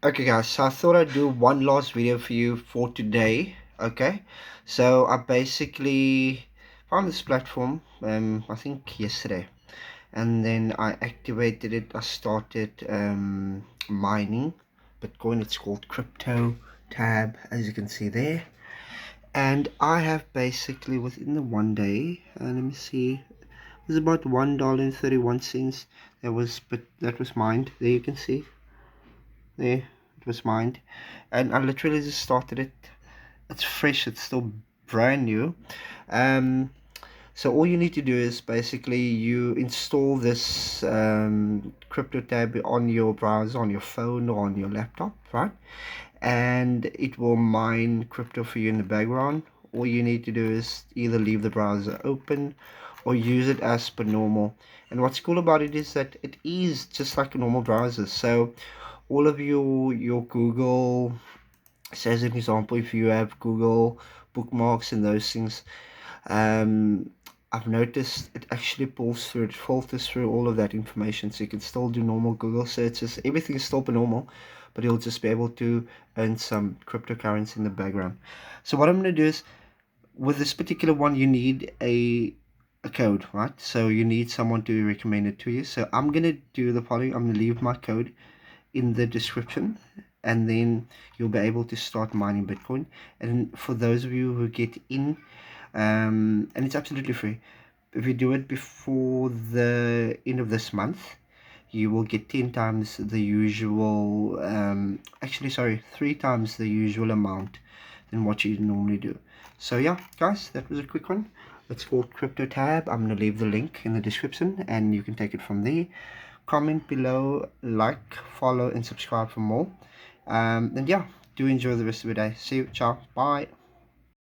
Okay, guys, so I thought I'd do one last video for you for today. Okay, so I basically found this platform, I think yesterday, and then I activated it. I started mining Bitcoin. It's called Crypto Tab, as you can see there. And I have basically within the one day, let me see, it was about $1.31. That was mined. There you can see. There, it was mined, and I literally just started it. It's fresh. It's still brand new. Um, so all you need to do is basically you install this crypto tab on your browser, on your phone or on your laptop, right? And it will mine crypto for you in the background. All you need to do is either leave the browser open or use it as per normal. And what's cool about it is that it is just like a normal browser. So all of your Google, say as an example, if you have Google bookmarks and those things, um, I've noticed it actually pulls through, it filters through all of that information, so you can still do normal Google searches. Everything is still normal, but you'll just be able to earn some cryptocurrency in the background. So what I'm going to do is, with this particular one, you need a code, right? So you need someone to recommend it to you. So I'm going to do the following. I'm going to leave my code in the description, and then you'll be able to start mining Bitcoin. And for those of you who get in, and it's absolutely free, if you do it before the end of this month, you will get 10 times the usual, actually sorry, 3 times the usual amount than what you normally do. So yeah, guys, that was a quick one. It's called Crypto Tab. I'm going to leave the link in the description and you can take it from there. Comment below, like, follow and subscribe for more. And yeah, do enjoy the rest of your day. See you. Ciao. Bye.